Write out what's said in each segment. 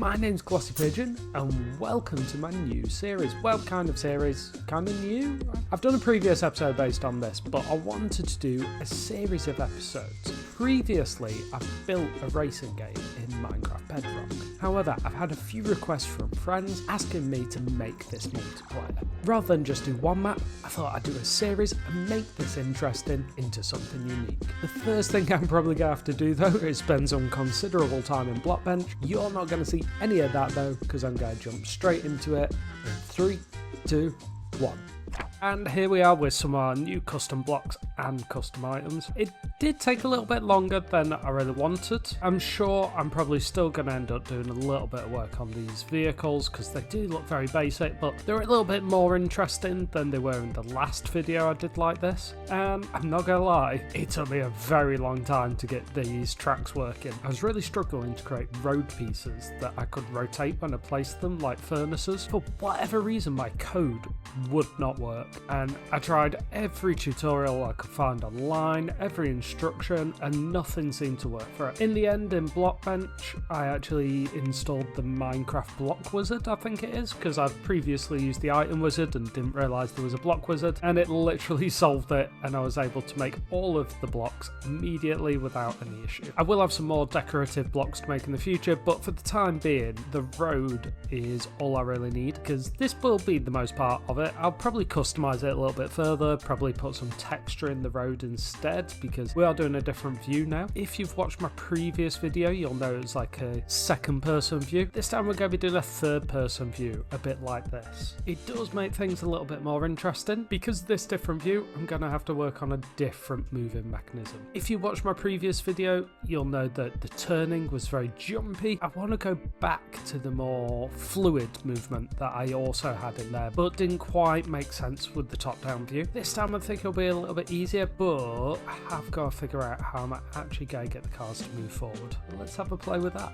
my name's Glossy Pigeon and welcome to my new series. Well, kind of series, kind of new. I've done a previous episode based on this, but I wanted to do a series of episodes. Previously, I've built a racing game in Minecraft Bedrock. However, I've had a few requests from friends asking me to make this multiplayer. Rather than just do one map, I thought I'd do a series and make this interesting into something unique. The first thing I'm probably going to have to do though is spend some considerable time in Blockbench. You're not going to see any of that though, because I'm going to jump straight into it in 3, 2, 1. And here we are with some of our new custom blocks and custom items. It did take a little bit longer than I really wanted. I'm sure I'm probably still going to end up doing a little bit of work on these vehicles because they do look very basic, but they're a little bit more interesting than they were in the last video I did like this. And I'm not going to lie, it took me a very long time to get these tracks working. I was really struggling to create road pieces that I could rotate when I placed them like furnaces. For whatever reason, my code would not work. And I tried every tutorial I could find online, every instruction, and nothing seemed to work for it. In the end, in Blockbench, I actually installed the Minecraft block wizard, I think it is, because I've previously used the item wizard and didn't realise there was a block wizard, and it literally solved it, and I was able to make all of the blocks immediately without any issue. I will have some more decorative blocks to make in the future, but for the time being, the road is all I really need, because this will be the most part of it. I'll probably customise it a little bit further, probably put some texture in the road instead, because we are doing a different view now. If you've watched my previous video, you'll know it's like a second person view. This time we're going to be doing a third person view, a bit like this. It does make things a little bit more interesting. Because of this different view, I'm going to have to work on a different moving mechanism. If you watched my previous video, you'll know that the turning was very jumpy. I want to go back to the more fluid movement that I also had in there, but didn't quite make sense with the top-down view. This time I think it'll be a little bit easier, but I have got to figure out how I'm actually going to get the cars to move forward. Let's have a play with that.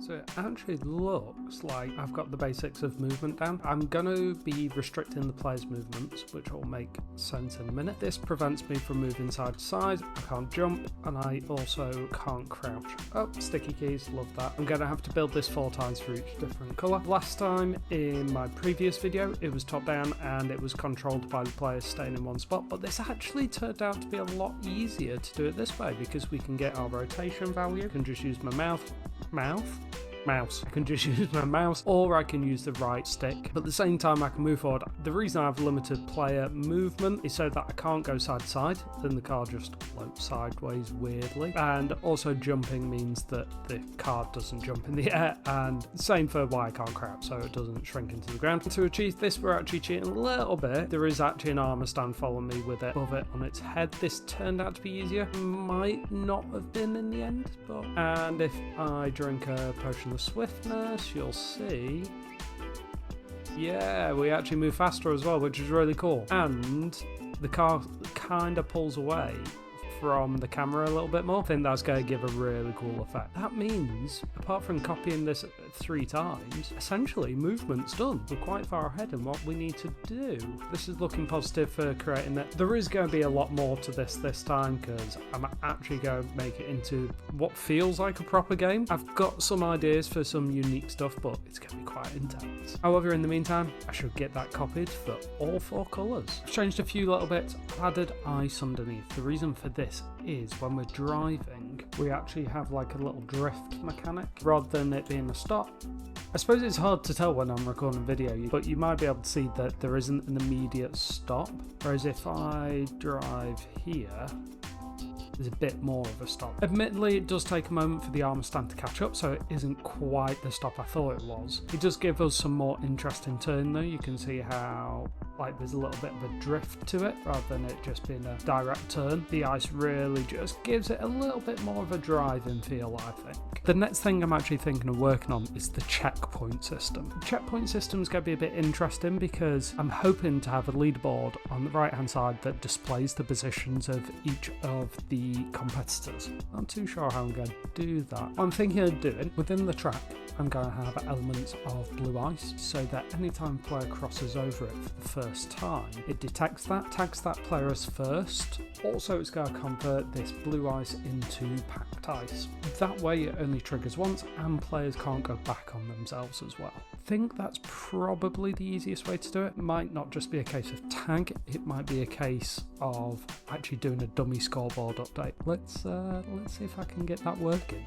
So it actually looks like I've got the basics of movement down. I'm going to be restricting the player's movements, which will make sense in a minute. This prevents me from moving side to side. I can't jump, and I also can't crouch. Oh, sticky keys, love that. I'm going to have to build this 4 times for each different colour. Last time in my previous video, it was top down and it was controlled by the players staying in one spot, but this actually turned out to be a lot easier to do it this way because we can get our rotation value. I can just use my mouse. I can just use my mouse, or I can use the right stick, but at the same time I can move forward. The reason I have limited player movement is so that I can't go side to side, then the car just floats sideways weirdly, and also jumping means that the car doesn't jump in the air, and same for why I can't crouch, so it doesn't shrink into the ground. To achieve this, we're actually cheating a little bit. There is actually an armor stand following me with it above it on its head. This turned out to be easier, might not have been in the end, but and if I drink a potion of swiftness, you'll see, yeah, we actually move faster as well, which is really cool, and the car kind of pulls away from the camera a little bit more. I think that's going to give a really cool effect. That means, apart from copying this 3 times, essentially movement's done. We're quite far ahead in what we need to do. This is looking positive for creating it. There is going to be a lot more to this time because I'm actually going to make it into what feels like a proper game. I've got some ideas for some unique stuff, but it's going to be quite intense. However, in the meantime, I should get that copied for all 4 colours. I've changed a few little bits. I've added ice underneath. The reason for this is when we're driving, we actually have like a little drift mechanic rather than it being a stop. I suppose it's hard to tell when I'm recording a video, but you might be able to see that there isn't an immediate stop, whereas if I drive here, there's a bit more of a stop. Admittedly, it does take a moment for the armor stand to catch up, so it isn't quite the stop I thought it was. It does give us some more interesting turn though. You can see how like there's a little bit of a drift to it rather than it just being a direct turn. The ice really just gives it a little bit more of a driving feel, I think. The next thing I'm actually thinking of working on is the checkpoint system. The checkpoint system is going to be a bit interesting because I'm hoping to have a leaderboard on the right hand side that displays the positions of each of the competitors. Not too sure how I'm going to do that. What I'm thinking of doing within the track, I'm going to have elements of blue ice so that anytime a player crosses over it for the first time, it detects that, tags that player as first. Also, it's going to convert this blue ice into packed ice. That way it only triggers once and players can't go back on themselves as well. I think that's probably the easiest way to do it. It might not just be a case of tag, it might be a case of actually doing a dummy scoreboard update. Let's see if I can get that working.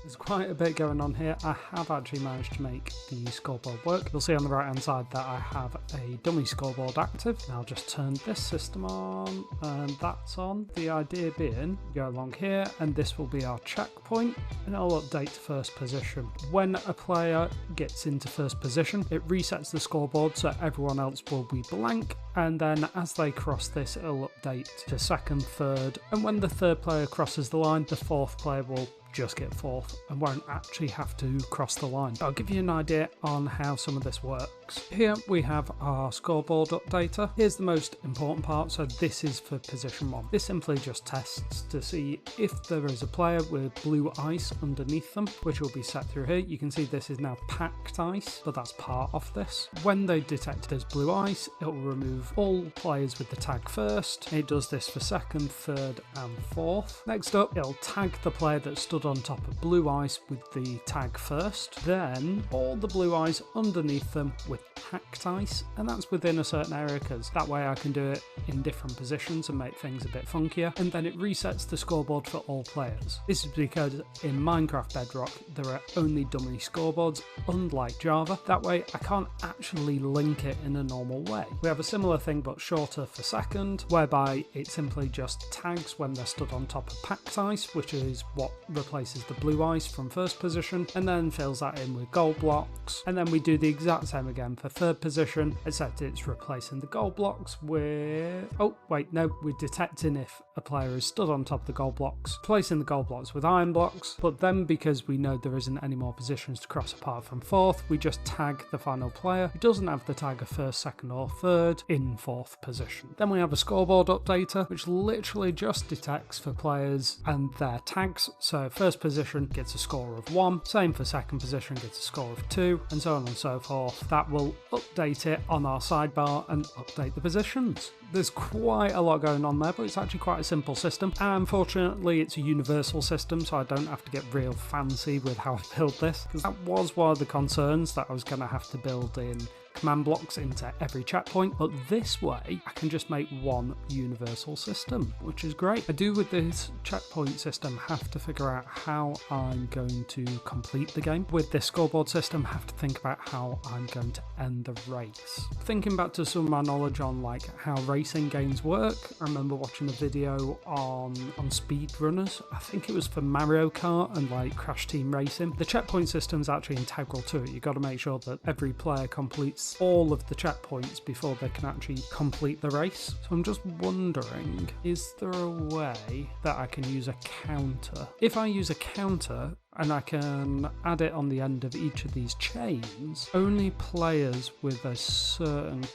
There's quite a bit going on here. I have actually managed to make the scoreboard work. You'll see on the right hand side that I have a dummy scoreboard active. Now I'll just turn this system on and that's on. The idea being, go along here and this will be our checkpoint and I'll update to first position. When a player gets into first position, it resets the scoreboard so everyone else will be blank, and then as they cross this, it'll update to second, third, and when the third player crosses the line, the fourth player will just get fourth and won't actually have to cross the line. I'll give you an idea on how some of this works. Here we have our scoreboard updater. Here's the most important part. So this is for position 1. This simply just tests to see if there is a player with blue ice underneath them, which will be set through here. You can see this is now packed ice, but that's part of this. When they detect there's blue ice, it will remove all players with the tag first. It does this for second, third and fourth. Next up, it'll tag the player that stood on top of blue ice with the tag first, then all the blue ice underneath them with packed ice, and that's within a certain area because that way I can do it in different positions and make things a bit funkier, and then it resets the scoreboard for all players. This is because in Minecraft Bedrock there are only dummy scoreboards, unlike Java. That way I can't actually link it in a normal way. We have a similar thing but shorter for second, whereby it simply just tags when they're stood on top of packed ice, which is what replaces the blue ice from first position, and then fills that in with gold blocks, and then we do the exact same again for third position, except it's replacing the gold blocks with, oh wait, no, we're detecting if a player is stood on top of the gold blocks, placing the gold blocks with iron blocks, but then because we know there isn't any more positions to cross apart from fourth, we just tag the final player who doesn't have the tag of first, second or third in fourth position. Then we have a scoreboard updater, which literally just detects for players and their tags. So first position gets a score of 1, same for second position gets a score of 2, and so on and so forth. That will update it on our sidebar and update the positions. There's quite a lot going on there, but it's actually quite a simple system. And unfortunately, it's a universal system, so I don't have to get real fancy with how I build this, because that was one of the concerns, that I was going to have to build in command blocks into every checkpoint, but this way I can just make one universal system, which is great. I do with this checkpoint system have to figure out how I'm going to complete the game. With this scoreboard system, I have to think about how I'm going to end the race. Thinking back to some of my knowledge on like how racing games work, I remember watching a video on speedrunners. I think it was for Mario Kart and like Crash Team Racing. The checkpoint system is actually integral to it. You've got to make sure that every player completes all of the checkpoints before they can actually complete the race. So I'm just wondering, is there a way that I can use a counter? If I use a counter and I can add it on the end of each of these chains, only players with a certain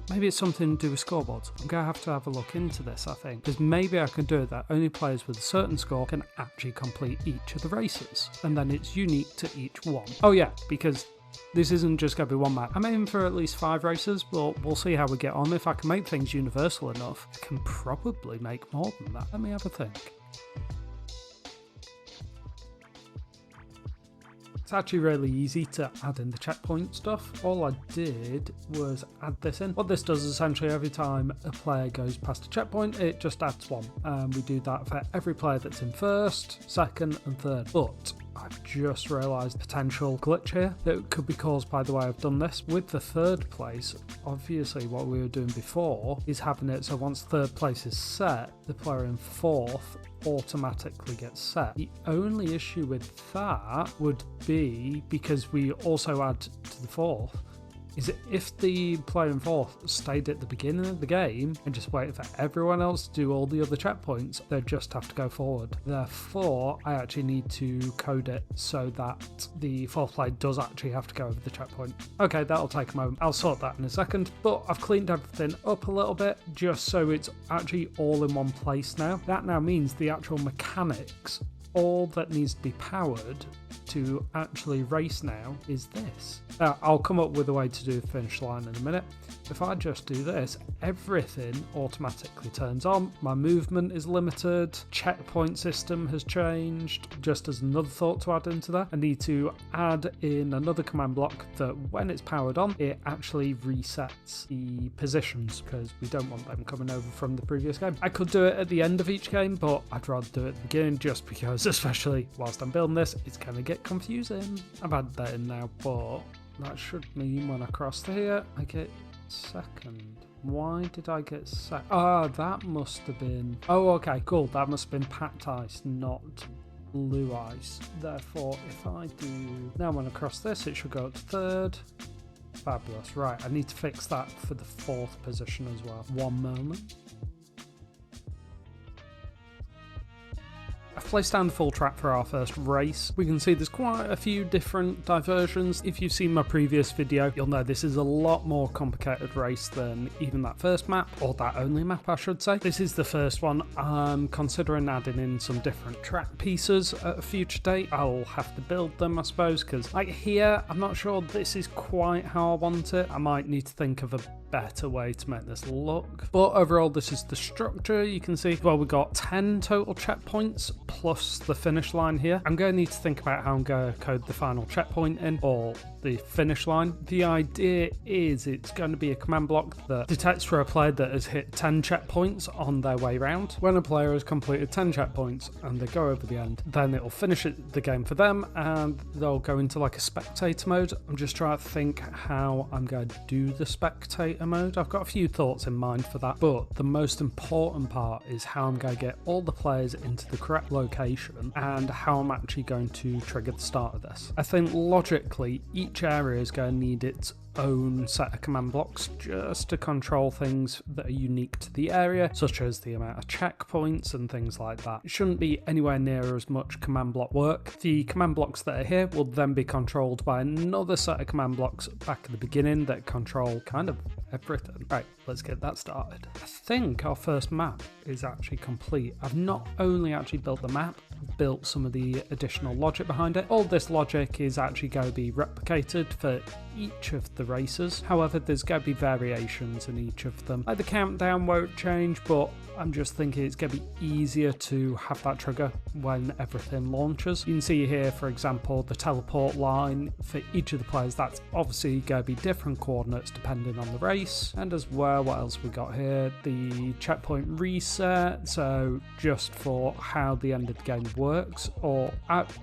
maybe it's something to do with scoreboards. I'm going to have a look into this, I think, because maybe I can do it that only players with a certain score can actually complete each of the races, and then it's unique to each one. Oh yeah, because this isn't just going to be one map. I'm aiming for at least 5 races, but we'll see how we get on. If I can make things universal enough, I can probably make more than that. Let me have a think. It's actually really easy to add in the checkpoint stuff. All I did was add this in. What this does is essentially every time a player goes past a checkpoint, it just adds one. We do that for every player that's in first, second and third. But I've just realised potential glitch here that could be caused by the way I've done this. With the third place, obviously what we were doing before is having it so once third place is set, the player in fourth automatically gets set. The only issue with that would be because we also add to the fourth, is if the player in fourth stayed at the beginning of the game and just waited for everyone else to do all the other checkpoints, they'd just have to go forward. Therefore, I actually need to code it so that the fourth player does actually have to go over the checkpoint. Okay, that'll take a moment. I'll sort that in a second, but I've cleaned everything up a little bit just so it's actually all in one place now. That now means the actual mechanics, all that needs to be powered to actually race now is this. Now, I'll come up with a way to do the finish line in a minute. If I just do this, everything automatically turns on. My movement is limited. Checkpoint system has changed. Just as another thought to add into that, I need to add in another command block that when it's powered on, it actually resets the positions because we don't want them coming over from the previous game. I could do it at the end of each game, but I'd rather do it at the beginning just because, especially whilst I'm building this, it's going to get confusing. I've added that in now, but that should mean when I cross to here, I get second. Why did I get second? Ah, that must have been... Oh, okay, cool. That must have been packed ice, not blue ice. Therefore, if I do... Now when I cross this, it should go up to third. Fabulous. Right, I need to fix that for the fourth position as well. One moment. I've placed down the full track for our first race. We can see there's quite a few different diversions. If you've seen my previous video, you'll know this is a lot more complicated race than even that first map, or that only map I should say. This is the first one. I'm considering adding in some different track pieces at a future date. I'll have to build them, I suppose, because like here, I'm not sure this is quite how I want it. I might need to think of a better way to make this look, but overall this is the structure. You can see, well, we got 10 total checkpoints plus the finish line here. I'm going to need to think about how I'm going to code the final checkpoint in, or the finish line. The idea is it's going to be a command block that detects for a player that has hit 10 checkpoints on their way round. When a player has completed 10 checkpoints and they go over the end, then it'll finish the game for them and they'll go into like a spectator mode. I'm just trying to think how I'm going to do the spectator mode. I've got a few thoughts in mind for that, but the most important part is how I'm going to get all the players into the correct location and how I'm actually going to trigger the start of this. I think logically each area is going to need its own set of command blocks just to control things that are unique to the area, such as the amount of checkpoints and things like that. It shouldn't be anywhere near as much command block work. The command blocks that are here will then be controlled by another set of command blocks back at the beginning that control kind of everything. Right, let's get that started. I think our first map is actually complete. I've not only actually built the map, I've built some of the additional logic behind it. All this logic is actually going to be replicated for each of the races. However, there's going to be variations in each of them. Like the countdown won't change, but I'm just thinking it's going to be easier to have that trigger when everything launches. You can see here, for example, the teleport line for each of the players. That's obviously going to be different coordinates depending on the race. And as well, what else we got here? The checkpoint reset. So just for how the end of the game works, or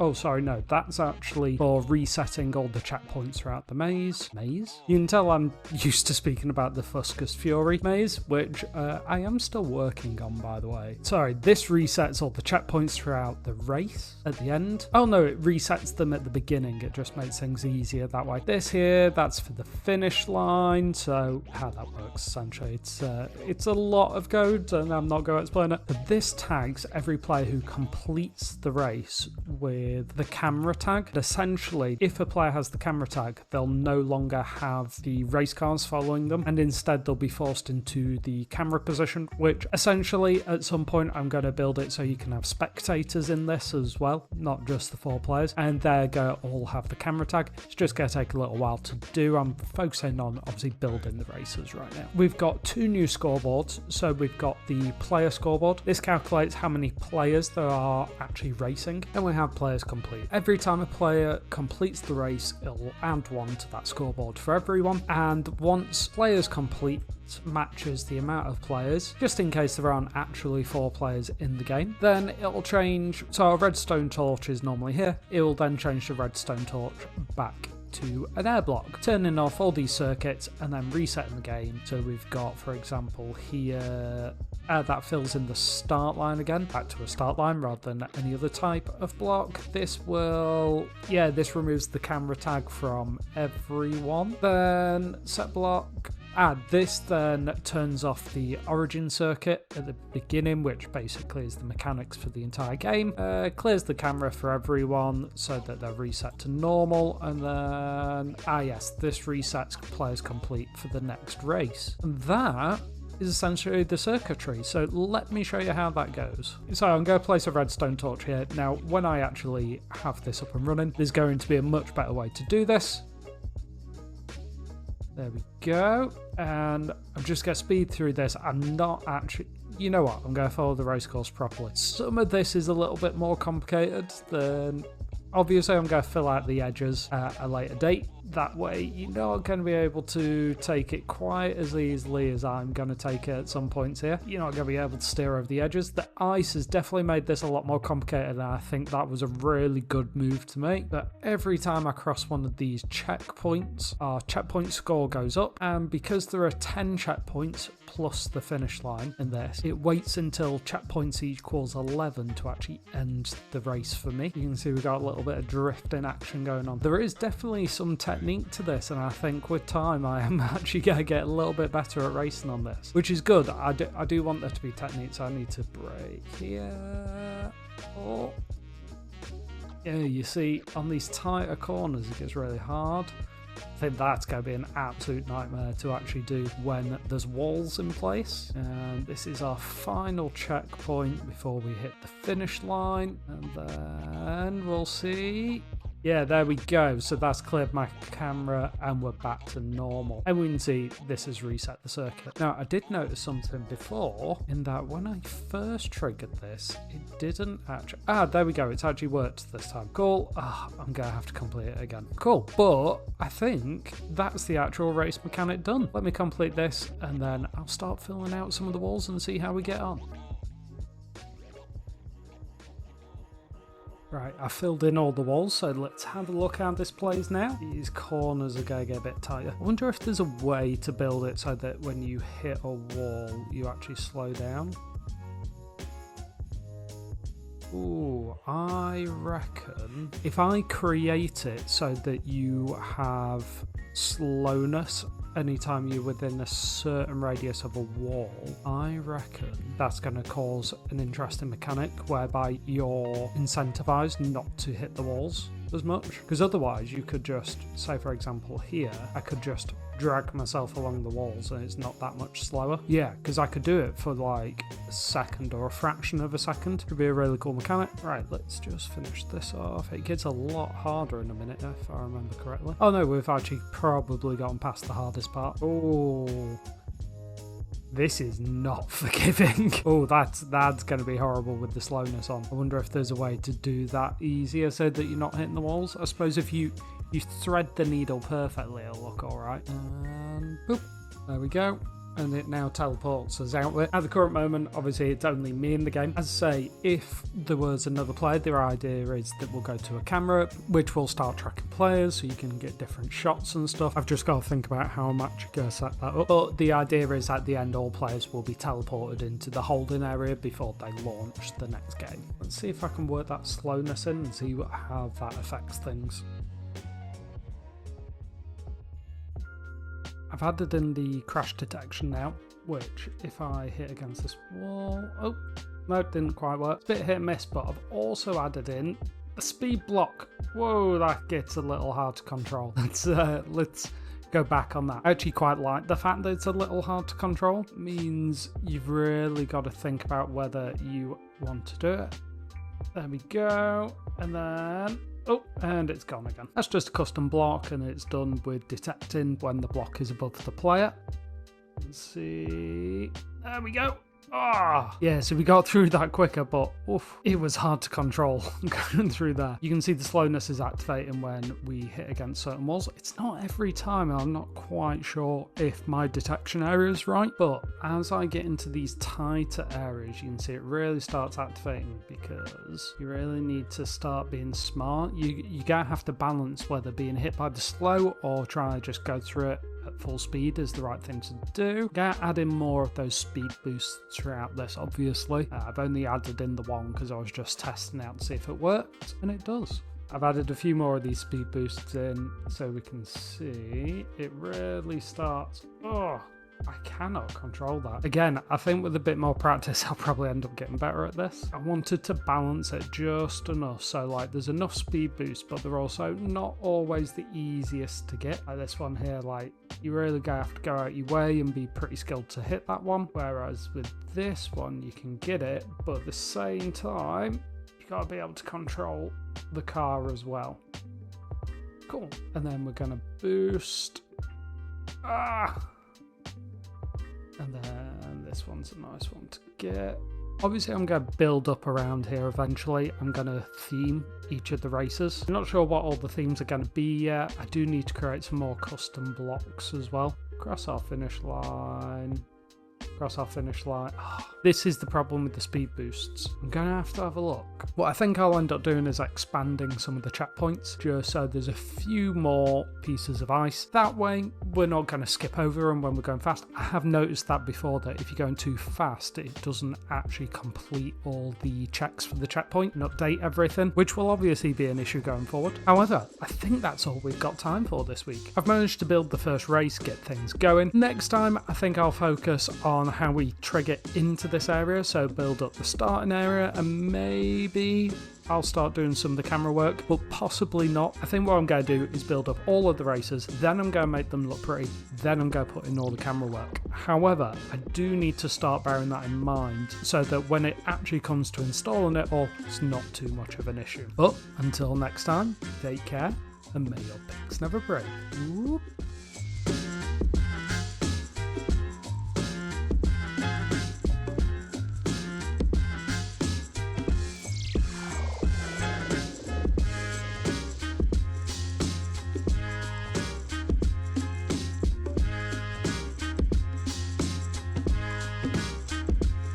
oh, sorry, no, that's actually for resetting all the checkpoints throughout the maze. You can tell I'm used to speaking about the Fuscus Fury maze, which I am still working on, by the way. Sorry, this resets all the checkpoints throughout the race at the end. Oh no, it resets them at the beginning. It just makes things easier that way. This here, that's for the finish line. So how that works essentially, it's a lot of code and I'm not going to explain it. But this tags every player who completes the race with the camera tag. And essentially, if a player has the camera tag, they'll no longer have the race cars following them, and instead they'll be forced into the camera position, which essentially at some point I'm going to build it so you can have spectators in this as well, not just the 4 players, and they're going to all have the camera tag. It's just going to take a little while to do. I'm focusing on obviously building the races right now. We've got 2 new scoreboards. So we've got the player scoreboard. This calculates how many players there are actually racing, and we have players complete. Every time a player completes the race, it'll add 1 to that scoreboard for everyone, and once players complete matches the amount of players, just in case there aren't actually 4 players in the game, then it'll change. So our redstone torch is normally here, it will then change the redstone torch back to an air block, turning off all these circuits and then resetting the game. So we've got, for example, here That fills in the start line again, back to a start line rather than any other type of block. This removes the camera tag from everyone. Then set block. This then turns off the origin circuit at the beginning, which basically is the mechanics for the entire game. Clears the camera for everyone so that they're reset to normal, and then, this resets players complete for the next race. And that is essentially the circuitry. So let me show you how that goes. So I'm going to place a redstone torch here. Now, when I actually have this up and running, there's going to be a much better way to do this. There we go. And I'm just going to speed through this. I'm not actually... You know what? I'm going to follow the race course properly. Some of this is a little bit more complicated than... Obviously, I'm going to fill out the edges at a later date. That way, you're not going to be able to take it quite as easily as I'm going to take it at some points here. You're not going to be able to steer over the edges. The ice has definitely made this a lot more complicated, and I think that was a really good move to make. But every time I cross one of these checkpoints, our checkpoint score goes up, and because there are 10 checkpoints plus the finish line in this, it waits until checkpoints equals 11 to actually end the race for me. You can see we've got a little bit of drifting action going on. There is definitely some technique to this, and I think with time I am actually going to get a little bit better at racing on this, which is good. I do want there to be technique, so I need to brake here. Oh. Yeah, you see on these tighter corners it gets really hard. I think that's going to be an absolute nightmare to actually do when there's walls in place. And this is our final checkpoint before we hit the finish line, and then we'll see. Yeah, there we go. So that's cleared my camera and we're back to normal. And we can see this has reset the circuit. Now, I did notice something before in that when I first triggered this, it didn't actually... there we go. It's actually worked this time. Cool. I'm going to have to complete it again. Cool. But I think that's the actual race mechanic done. Let me complete this and then I'll start filling out some of the walls and see how we get on. Right, I filled in all the walls, so let's have a look how this plays now. These corners are going to get a bit tighter. I wonder if there's a way to build it so that when you hit a wall, you actually slow down. Ooh, I reckon if I create it so that you have slowness anytime you're within a certain radius of a wall, I reckon that's going to cause an interesting mechanic whereby you're incentivized not to hit the walls as much. Because otherwise you could just, say for example here, I could just drag myself along the walls and it's not that much slower. Yeah, because I could do it for like a second or a fraction of a second. Could be a really cool mechanic. Right, let's just finish this off. It gets a lot harder in a minute if I remember correctly. Oh no, we've actually probably gotten past the hardest part. Oh, this is not forgiving. Oh, that's going to be horrible with the slowness on. I wonder if there's a way to do that easier so that you're not hitting the walls. I suppose if you thread the needle perfectly, it'll look all right. And boop, there we go. And it now teleports us out there. At the current moment, obviously, it's only me in the game. As I say, if there was another player, the idea is that we'll go to a camera, which will start tracking players, so you can get different shots and stuff. I've just got to think about how I'm actually going to set that up. But the idea is at the end, all players will be teleported into the holding area before they launch the next game. Let's see if I can work that slowness in and see how that affects things. I've added in the crash detection now, which if I hit against this wall... Oh, no, it didn't quite work. It's a bit hit and miss, but I've also added in a speed block. Whoa, that gets a little hard to control. Let's go back on that. I actually quite like the fact that it's a little hard to control. It means you've really got to think about whether you want to do it. There we go. And then... Oh, and it's gone again. That's just a custom block, and it's done with detecting when the block is above the player. Let's see. There we go. Yeah, so we got through that quicker, but oof, it was hard to control going through there. You can see the slowness is activating when we hit against certain walls. It's not every time, I'm not quite sure if my detection area is right, but as I get into these tighter areas, you can see it really starts activating because you really need to start being smart. You gotta have to balance whether being hit by the slow or try to just go through it at at full speed is the right thing to do. Gonna add in more of those speed boosts throughout this, obviously. I've only added in the one because I was just testing out to see if it worked, and it does. I've added a few more of these speed boosts in so we can see it really starts. Oh, I cannot control that. Again, I think with a bit more practice, I'll probably end up getting better at this. I wanted to balance it just enough. So like there's enough speed boost, but they're also not always the easiest to get. Like this one here, like you really have to go out your way and be pretty skilled to hit that one. Whereas with this one, you can get it, but at the same time, you gotta be able to control the car as well. Cool. And then we're gonna boost. And then this one's a nice one to get. Obviously, I'm going to build up around here eventually. I'm going to theme each of the races. I'm not sure what all the themes are going to be yet. I do need to create some more custom blocks as well. Cross our finish line. Cross our finish line. Oh, this is the problem with the speed boosts. I'm going to have a look. What I think I'll end up doing is expanding some of the checkpoints just so there's a few more pieces of ice. That way we're not going to skip over them when we're going fast. I have noticed that before, that if you're going too fast it doesn't actually complete all the checks for the checkpoint and update everything, which will obviously be an issue going forward. However, I think that's all we've got time for this week. I've managed to build the first race, get things going. Next time I think I'll focus on how we trigger into this area, so build up the starting area, and maybe I'll start doing some of the camera work, but possibly not. I think what I'm going to do is build up all of the races, then I'm going to make them look pretty, then I'm going to put in all the camera work. However, I do need to start bearing that in mind so that when it actually comes to installing it all, it's not too much of an issue. But until next time, take care, and may your pics never break. Whoop.